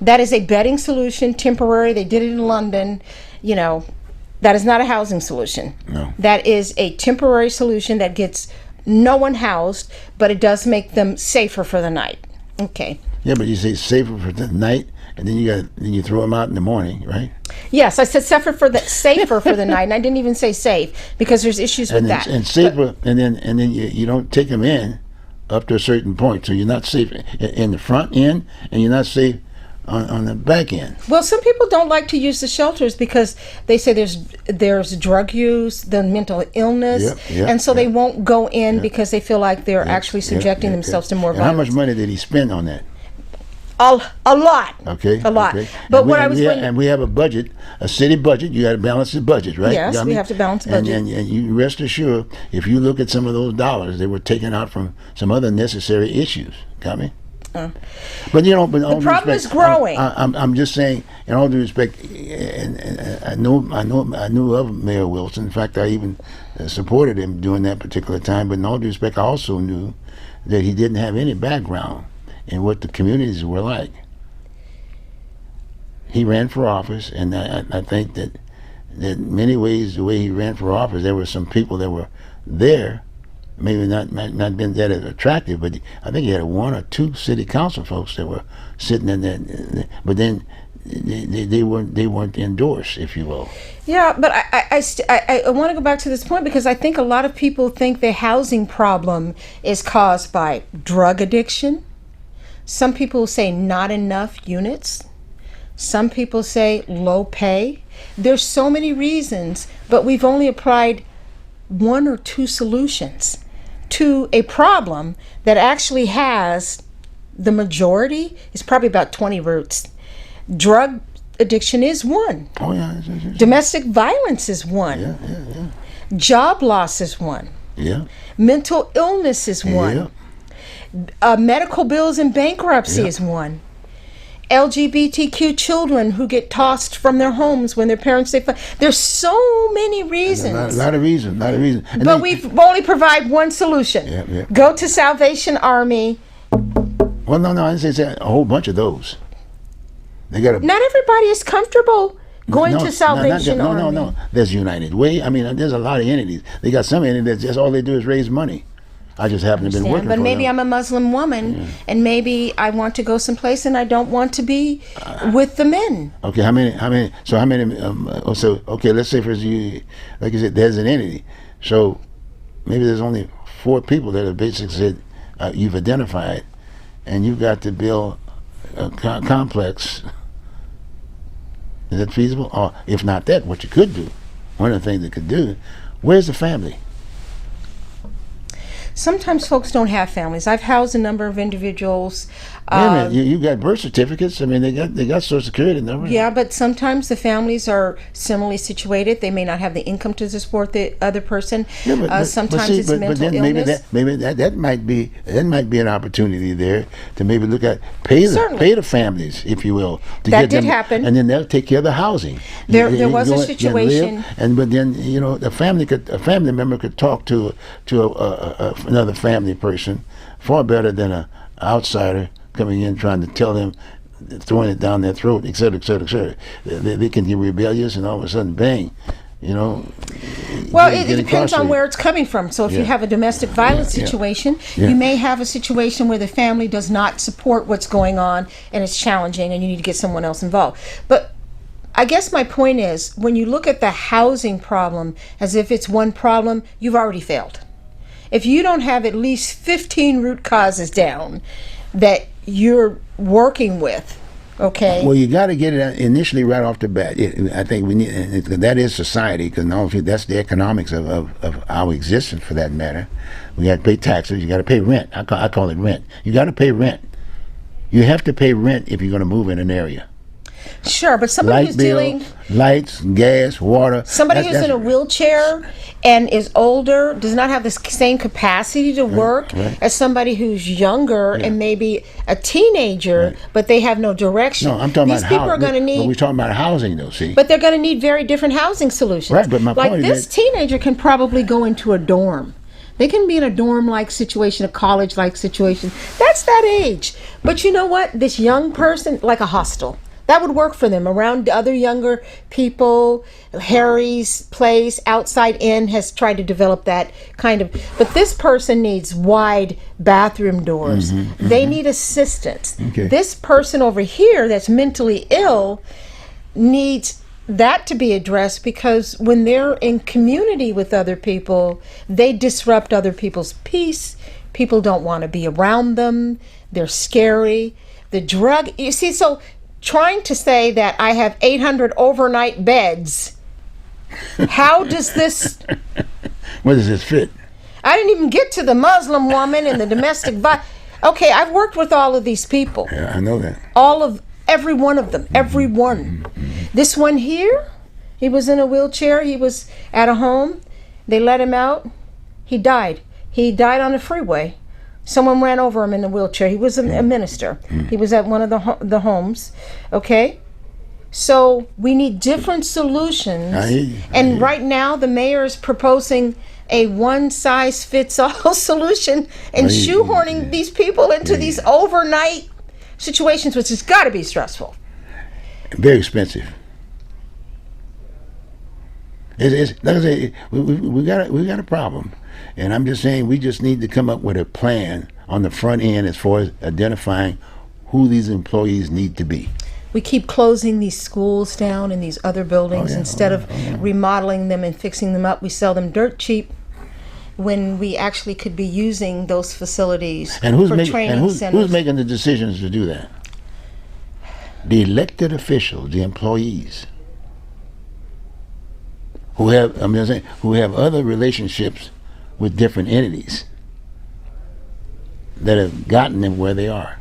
S3: That is a bedding solution, temporary. They did it in London. That is not a housing solution.
S2: No.
S3: That is a temporary solution that gets no one housed, but it does make them safer for the night. Okay.
S2: Yeah, but you say safer for the night, and then you throw them out in the morning, right?
S3: Yes, I said safer for the night, and I didn't even say safe, because there's issues with that.
S2: And safer, and then you don't take them in up to a certain point, so you're not safe in the front end, and you're not safe on the back end.
S3: Well, some people don't like to use the shelters because they say there's drug use, the mental illness, and so they won't go in because they feel like they're actually subjecting themselves to more violence.
S2: How much money did he spend on that?
S3: A lot.
S2: Okay.
S3: A lot.
S2: Okay.
S3: But
S2: we have a budget, a city budget. You got to balance the budget, right?
S3: Yes, we have to balance the budget.
S2: And you rest assured, if you look at some of those dollars, they were taken out from some other necessary issues. Got me? But
S3: the problem is growing.
S2: I'm just saying, in all due respect, and I knew of Mayor Wilson. In fact, I even supported him during that particular time. But in all due respect, I also knew that he didn't have any background in what the communities were like. He ran for office, and I think that in many ways, the way he ran for office, there were some people that were there. Maybe not been that attractive, but I think he had 1 or 2 city council folks that were sitting in that. But then they weren't endorsed, if you will.
S3: Yeah, but I want to go back to this point, because I think a lot of people think the housing problem is caused by drug addiction, Some people say not enough units. Some people say low pay. There's so many reasons, but we've only applied one or two solutions to a problem that actually has the majority, is probably about 20 roots. Drug addiction is one.
S2: Oh, yeah.
S3: Domestic violence is one.
S2: Yeah.
S3: Job loss is one.
S2: Yeah.
S3: Mental illness is one. Medical bills and bankruptcy is one. LGBTQ children who get tossed from their homes when their parents say, there's so many reasons.
S2: A lot of reasons. And
S3: but we've only provide one solution. Go to Salvation Army.
S2: Well, no, I didn't say a whole bunch of those. They got
S3: Not everybody is comfortable going to Salvation Army.
S2: No. There's United Way. I mean, there's a lot of entities. They got some entities that just all they do is raise money. I just happen to have been working
S3: but
S2: for
S3: maybe
S2: them.
S3: I'm a Muslim woman, and maybe I want to go someplace, and I don't want to be with the men.
S2: Okay, how many? So okay, let's say for you, like you said, there's an entity. So maybe there's only 4 people that have basically said you've identified, and you've got to build a complex. Is that feasible? Or if not that, what you could do, one of the things that could do, where's the family?
S3: Sometimes folks don't have families. I've housed a number of individuals.
S2: Wait a minute, you got birth certificates. I mean, they got Social Security numbers.
S3: Yeah, but sometimes the families are similarly situated. They may not have the income to support the other person.
S2: Yeah,
S3: sometimes it's mental illness.
S2: Maybe that might be an opportunity there to maybe look at pay the families, if you will.
S3: That did happen,
S2: and then they'll take care of the housing.
S3: There was a situation,
S2: but then a family member could talk to another family person far better than an outsider coming in trying to tell them, throwing it down their throat, et cetera, et cetera, et cetera. They can get rebellious, and all of a sudden, bang,
S3: Well, it depends on where it's coming from. So if you have a domestic violence situation, you may have a situation where the family does not support what's going on, and it's challenging, and you need to get someone else involved. But I guess my point is, when you look at the housing problem as if it's one problem, you've already failed. If you don't have at least 15 root causes down that you're working with, okay?
S2: Well, you got to get it initially right off the bat. I think we need that is society, because that's the economics of our existence, for that matter. We got to pay taxes. You got to pay rent. I call it rent. You got to pay rent. You have to pay rent if you're going to move in an area.
S3: Sure, but somebody who's dealing
S2: lights, gas, water.
S3: Somebody who's in a wheelchair and is older does not have the same capacity to work as somebody who's younger and maybe a teenager, but they have no direction.
S2: No, I'm talking
S3: These
S2: about
S3: people are going to need.
S2: But we're talking about housing, though. See,
S3: but they're going to need very different housing solutions.
S2: Right, but my
S3: like
S2: point
S3: this
S2: is
S3: teenager can probably go into a dorm. They can be in a dorm-like situation, a college-like situation. That's that age. But you know what? This young person, like a hostel. That would work for them around other younger people. Harry's Place, Outside Inn has tried to develop that kind of. But this person needs wide bathroom doors. They need assistance.
S2: Okay.
S3: This person over here that's mentally ill needs that to be addressed, because when they're in community with other people, they disrupt other people's peace. People don't want to be around them. They're scary. The drug, you see, so trying to say that I have 800 overnight beds, how does this...
S2: Where does this fit?
S3: I didn't even get to the Muslim woman and the domestic violence. Okay, I've worked with all of these people.
S2: Yeah, I know that.
S3: Every one of them, every one. This one here, he was in a wheelchair. He was at a home. They let him out. He died. He died on the freeway. Someone ran over him in the wheelchair. He was a minister. He was at one of the homes. Okay? So we need different solutions. And right now the mayor is proposing a one-size-fits-all solution and shoehorning these people into these overnight situations, which has got to be stressful.
S2: Very expensive. It's like I say, we got a problem, and I'm just saying we just need to come up with a plan on the front end as far as identifying who these employees need to be.
S3: We keep closing these schools down and these other buildings instead of remodeling them and fixing them up. We sell them dirt cheap, when we actually could be using those facilities
S2: And who's
S3: for
S2: making
S3: training
S2: who's
S3: centers.
S2: making the decisions to do that? The elected officials, the employees, who have who have other relationships with different entities that have gotten them where they are.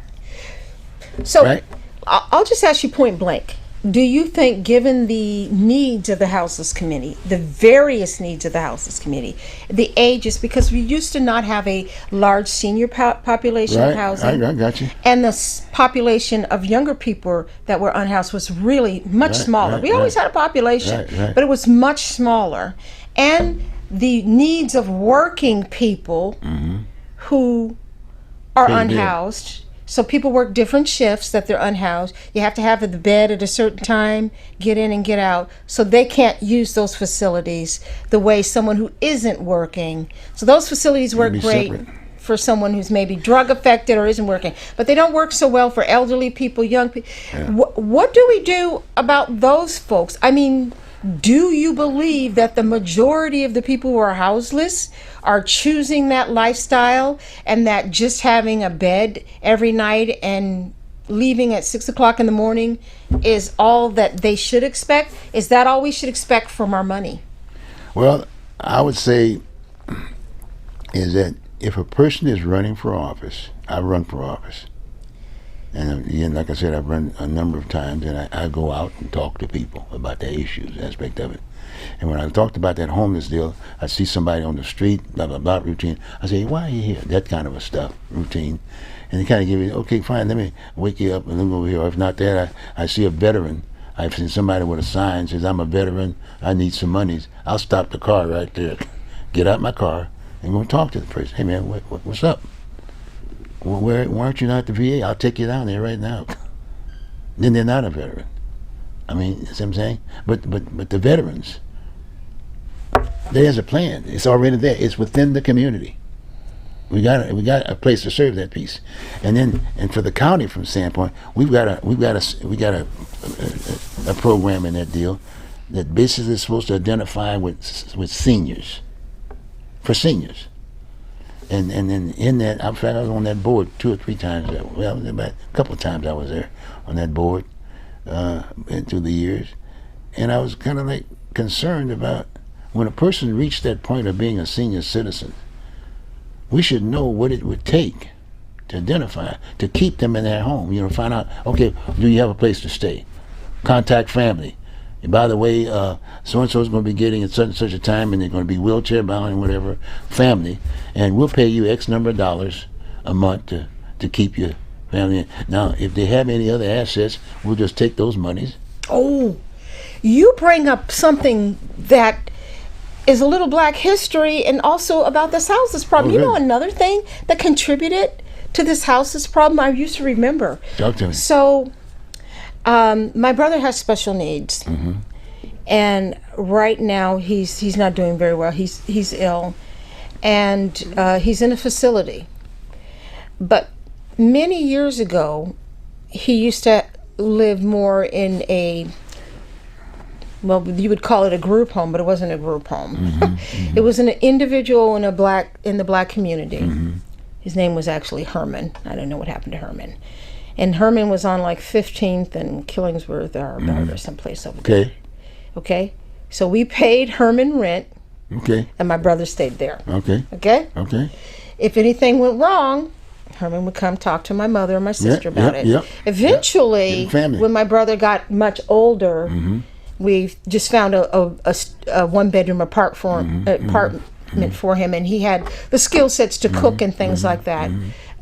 S3: So
S2: Right.
S3: I'll just ask you point blank. Do you think, given the needs of the Houses Committee, the various needs of the Houses Committee, the ages, because we used to not have a large senior population of
S2: Right.
S3: housing,
S2: I got you.
S3: and the population of younger people that were unhoused was really much
S2: Right,
S3: smaller.
S2: right,
S3: We always
S2: right.
S3: had a population,
S2: Right.
S3: but it was much smaller. And the needs of working people who are
S2: Pretty big.
S3: unhoused. So people work different shifts that they're unhoused. You have to have the bed at a certain time, get in and get out. So they can't use those facilities the way someone who isn't working. So those facilities work
S2: be
S3: great
S2: separate.
S3: for someone who's maybe drug affected or isn't working, but they don't work so well for elderly people, young people. What do we do about those folks? I mean, do you believe that the majority of the people who are houseless are choosing that lifestyle, and that just having a bed every night and leaving at 6 o'clock in the morning is all that they should expect? Is that all we should expect from our money?
S2: Well, I would say is that if a person is running for office, I run for office. And again, like I said, I've run a number of times, and I go out and talk to people about the issues aspect of it. And when I talked about that homeless deal, I see somebody on the street, blah, blah, blah, routine. I say, why are you here? That kind of a stuff, routine. And they kind of give me, okay, fine, let me wake you up and let me go over here. Or if not that, I see a veteran. I've seen somebody with a sign says, I'm a veteran, I need some monies. I'll stop the car right there, get out my car, and go and talk to the person. Hey, man, what's up? Well, why aren't you not at the VA? I'll take you down there right now. Then they're not a veteran. I mean, you see what I'm saying? But the veterans, there's a plan. It's already there. It's within the community. We got a place to serve that piece, and for the county, from standpoint, we got a program in that deal that basically is supposed to identify with seniors, for seniors. And then in that, in fact, I was on that board 2 or 3 times. Well, about a couple of times I was there on that board through the years, and I was kind of like concerned about when a person reached that point of being a senior citizen. We should know what it would take to identify, to keep them in their home. You know, find out, okay, do you have a place to stay? Contact family. And by the way, so-and-so is going to be getting at such and such a time, and they're going to be wheelchair bound and whatever, family, and we'll pay you X number of dollars a month to keep your family in. Now, if they have any other assets, we'll just take those monies.
S3: Oh, you bring up something that is a little Black history, and also about this houseless problem.
S2: Oh,
S3: You know,
S2: really?
S3: another thing that contributed to this houseless problem, I used to remember.
S2: Talk to me.
S3: So, my brother has special needs, and right now he's not doing very well. He's ill, and he's in a facility. But many years ago, he used to live more in a, well, you would call it a group home, but it wasn't a group home. It was an individual in the black community. His name was actually Herman. I don't know what happened to Herman. And Herman was on like 15th and Killingsworth or someplace over there.
S2: Okay.
S3: Okay? So we paid Herman rent,
S2: Okay.
S3: and my brother stayed there.
S2: Okay.
S3: Okay?
S2: Okay.
S3: If anything went wrong, Herman would come talk to my mother or my sister about it.
S2: Yep.
S3: Eventually,
S2: Yep. Family.
S3: when my brother got much older, we just found a one-bedroom apartment for him, and he had the skill sets to cook and things like that.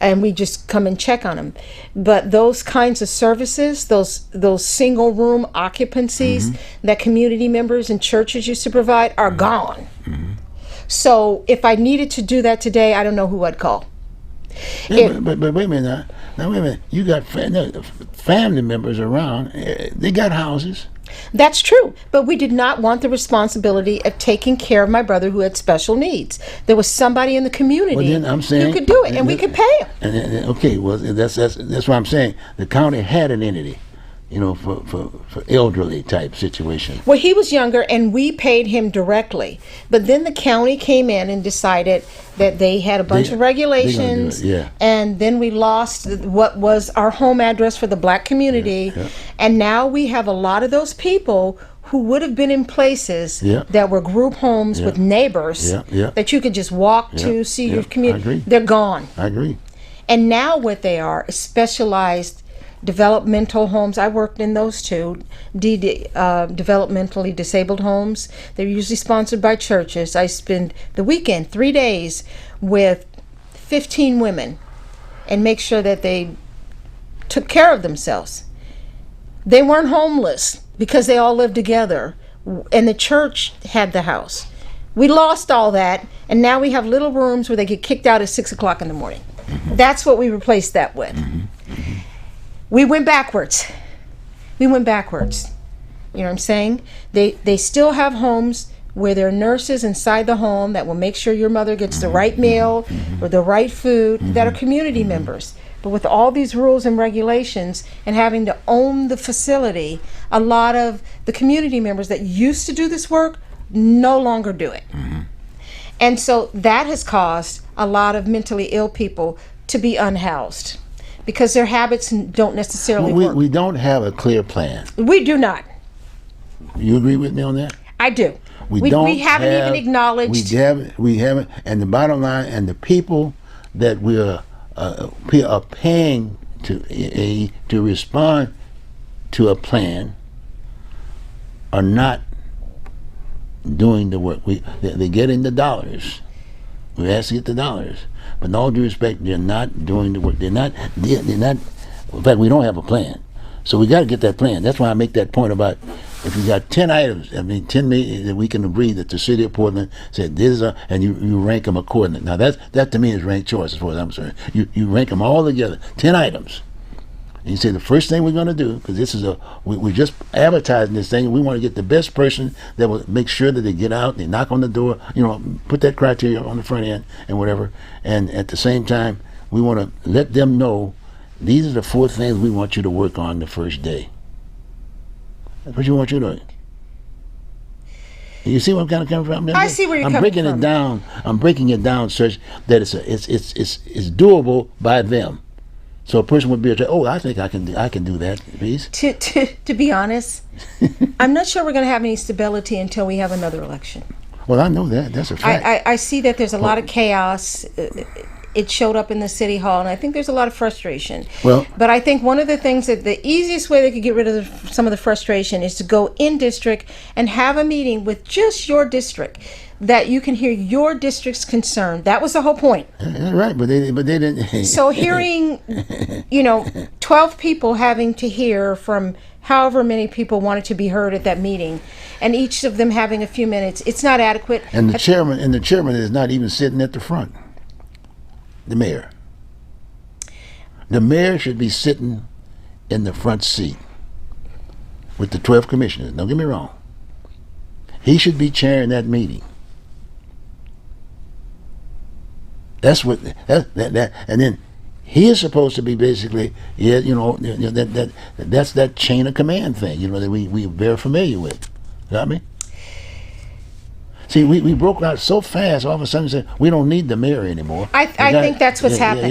S3: And we just come and check on him. But those kinds of services, those single room occupancies that community members and churches used to provide are gone. So if I needed to do that today, I don't know who I'd call.
S2: Yeah, but wait a minute now. Wait a minute. You got family members around. They got houses.
S3: That's true, but we did not want the responsibility of taking care of my brother who had special needs. There was somebody in the community
S2: Well, then I'm saying
S3: who could do it, and we could pay him.
S2: Okay, well that's what I'm saying. The county had an entity. for elderly type situation.
S3: Well, he was younger, and we paid him directly. But then the county came in and decided that they had a bunch of regulations.
S2: They're gonna do it,
S3: And then we lost what was our home address for the black community.
S2: Yeah.
S3: And now we have a lot of those people who would have been in places that were group homes with neighbors that you could just walk to, see your community.
S2: I agree.
S3: They're gone.
S2: I agree.
S3: And now what they are is specialized developmental homes. I worked in those too, developmentally disabled homes. They're usually sponsored by churches. I spend the weekend, 3 days, with 15 women and make sure that they took care of themselves. They weren't homeless because they all lived together, and the church had the house. We lost all that, and now we have little rooms where they get kicked out at 6 o'clock in the morning. That's what we replaced that with. We went backwards. You know what I'm saying? They still have homes where there are nurses inside the home that will make sure your mother gets the right meal or the right food, that are community members. But with all these rules and regulations and having to own the facility, a lot of the community members that used to do this work no longer do it. And so that has caused a lot of mentally ill people to be unhoused because their habits don't necessarily work.
S2: We don't have a clear plan.
S3: We do not.
S2: You agree with me on that?
S3: I do.
S2: We
S3: haven't even acknowledged.
S2: We haven't. And the bottom line, and the people that we are paying to respond to a plan are not doing the work. They're getting the dollars. We ask to get the dollars, but in all due respect, they're not doing the work. They're not. In fact, we don't have a plan, so we got to get that plan. That's why I make that point about if we got 10 items. 10 that we can agree that the city of Portland said this is and you rank them accordingly. Now that to me is ranked choice as far as I'm concerned. You rank them all together, 10 items. And you say the first thing we're going to do, because this is we're just advertising this thing, and we want to get the best person that will make sure that they get out, they knock on the door, put that criteria on the front end and whatever. And at the same time, we want to let them know these are the 4 things we want you to work on the first day. That's what you want you to do. You see where I'm kind of coming from?
S3: I see where you're coming from.
S2: I'm breaking it down such that it's doable by them. So a person would be able to say, "Oh, I think I can do that." Please.
S3: To be honest, I'm not sure we're going to have any stability until we have another election.
S2: Well, I know that. That's a fact.
S3: I see that there's a lot of chaos. It showed up in the city hall, and I think there's a lot of frustration. But I think one of the things that the easiest way they could get rid of some of the frustration is to go in district and have a meeting with just your district, that you can hear your district's concern. That was the whole point.
S2: Right, but they didn't.
S3: So hearing, 12 people having to hear from however many people wanted to be heard at that meeting, and each of them having a few minutes, it's not adequate.
S2: And the chairman is not even sitting at the front. The mayor. The mayor should be sitting in the front seat with the 12 commissioners. Don't get me wrong. He should be chairing that meeting. That's what that and then he is supposed to be basically that's that chain of command thing, that we very familiar with. Got me? See, we broke out so fast. All of a sudden, said we don't need the mayor anymore.
S3: I think that's what's happened.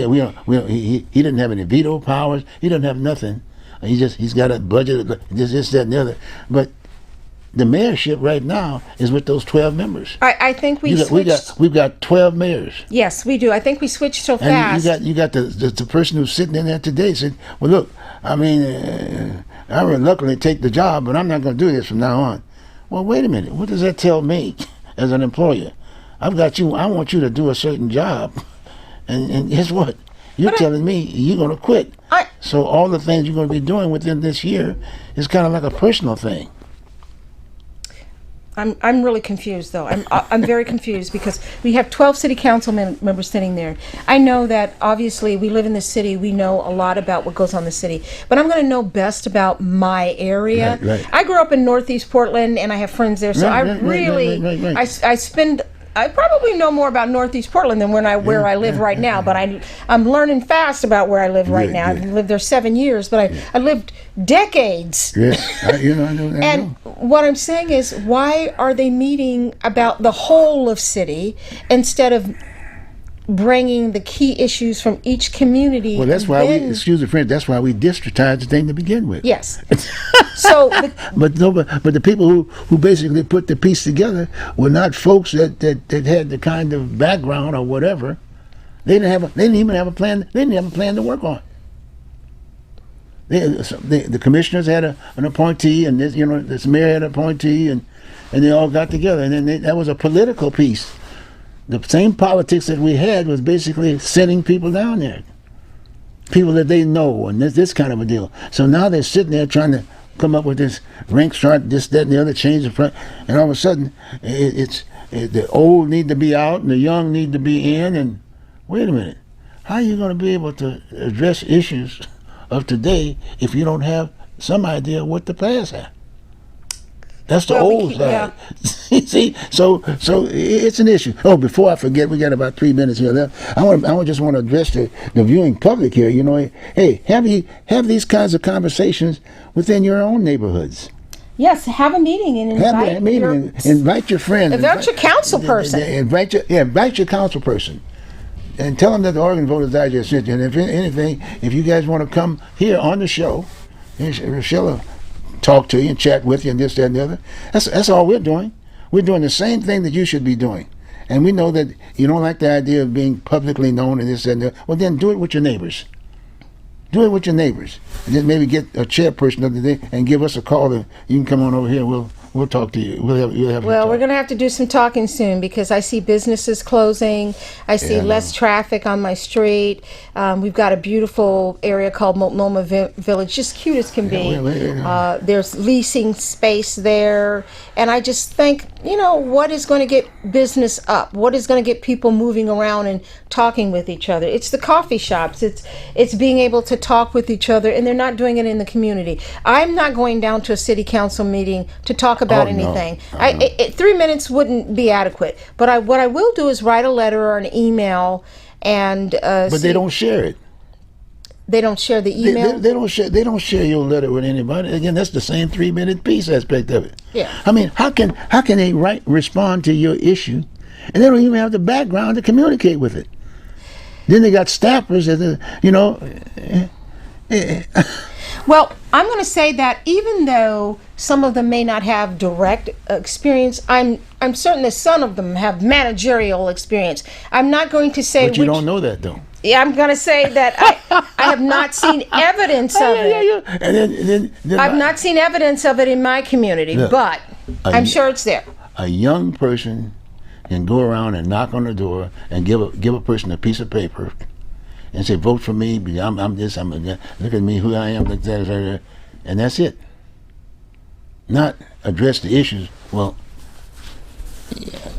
S2: He didn't have any veto powers. He doesn't have nothing. He's got a budget. This, that, and the other. But the mayorship right now is with those 12 members.
S3: I think
S2: we've got 12 mayors.
S3: Yes, we do. I think we switched so fast.
S2: And you got the person who's sitting in there today said, "Well, look, I reluctantly take the job, but I'm not going to do this from now on." Well, wait a minute. What does that tell me as an employer? I've got you. I want you to do a certain job, and guess what? You're telling me you're going to quit. So all the things you're going to be doing within this year is kind of like a personal thing.
S3: I'm really confused, though. I'm very confused because we have 12 city council members sitting there. I know that obviously we live in the city. We know a lot about what goes on in the city, but I'm going to know best about my area.
S2: Right.
S3: I grew up in Northeast Portland, and I have friends there, so I spend I probably know more about Northeast Portland than where I live right now. But I'm learning fast about where I live right now. I've lived there 7 years, but I lived decades.
S2: Yes, I know.
S3: And what I'm saying is, why are they meeting about the whole of city instead of bringing the key issues from each community?
S2: Well, that's why excuse the French, that's why we districtized the thing to begin with.
S3: Yes. So,
S2: but the people who basically put the piece together were not folks that had the kind of background or whatever. They didn't even have a plan. They didn't have a plan to work on. The commissioners had an appointee, and this mayor had an appointee, and they all got together, and then that was a political piece. The same politics that we had was basically sending people down there, people that they know, and this kind of a deal. So now they're sitting there trying to come up with this rank chart, this, that, and the other, change the front, and all of a sudden, the old need to be out and the young need to be in. And wait a minute, how are you going to be able to address issues of today if you don't have some idea what the past had? That's the old side. Yeah. See, so it's an issue. Oh, before I forget, we got about 3 minutes here left. I just want to address the viewing public here. Hey, have these kinds of conversations within your own neighborhoods.
S3: Yes, have a meeting and
S2: invite your friends.
S3: Invite your council person.
S2: Invite your council person. And tell them that the Oregon Voters Digest sent you. And if anything, if you guys want to come here on the show, Rochelle will talk to you and chat with you and this, that, and the other. That's all we're doing. We're doing the same thing that you should be doing. And we know that you don't like the idea of being publicly known and this, that, and the other. Well, then do it with your neighbors. Do it with your neighbors. And then maybe get a chairperson of the day and give us a call. You can come on over here. We'll talk to you. Well,
S3: we're going to have to do some talking soon because I see businesses closing. I see less traffic on my street. We've got a beautiful area called Multnomah Village, just cute as can be. There's leasing space there. And I just think, what is going to get business up? What is going to get people moving around and talking with each other? It's the coffee shops. It's being able to talk with each other, and they're not doing it in the community. I'm not going down to a city council meeting to talk about anything. No. 3 minutes wouldn't be adequate. But what I will do is write a letter or an email, and
S2: but they don't share it.
S3: They don't share the email.
S2: They don't share your letter with anybody. Again, that's the same 3-minute piece aspect of it.
S3: Yeah.
S2: I mean, how can they respond to your issue, and they don't even have the background to communicate with it? Then they got staffers
S3: Well, I'm going to say that even though some of them may not have direct experience, I'm certain that some of them have managerial experience. I'm not going to say.
S2: But you don't know that, though.
S3: Yeah, I'm going to say that I have not seen evidence of it.
S2: And then
S3: I've not seen evidence of it in my community, but I'm sure it's there.
S2: A young person can go around and knock on the door and give a person a piece of paper and say, vote for me, I'm this, look at me, who I am, and that's it. Not address the issues. Well,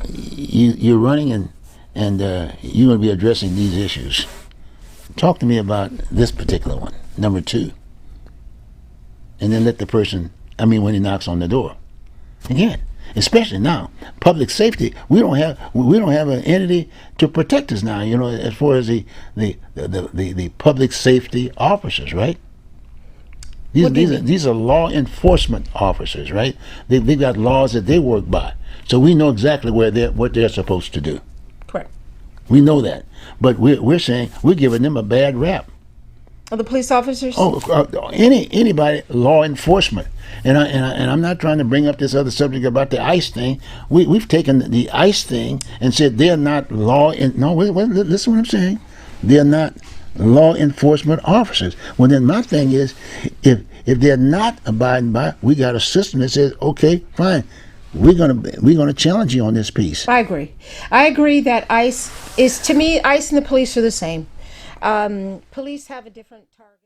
S2: you're running and you're going to be addressing these issues. Talk to me about this particular one, number 2. And then let the person, when he knocks on the door. Again, especially now, public safety. We don't have an entity to protect us now. As far as the public safety officers, right? These are law enforcement officers, right? They've got laws that they work by, so we know exactly what they're supposed to do.
S3: Correct.
S2: We know that, but we're saying we're giving them a bad rap.
S3: Are the police officers?
S2: Anybody, law enforcement. And I'm not trying to bring up this other subject about the ICE thing. We've taken the ICE thing and said they're not listen to what I'm saying. They're not law enforcement officers. Well, then my thing is, if they're not abiding by, we got a system that says, okay, fine, we're gonna challenge you on this piece.
S3: I agree that ICE and the police are the same. Police have a different target.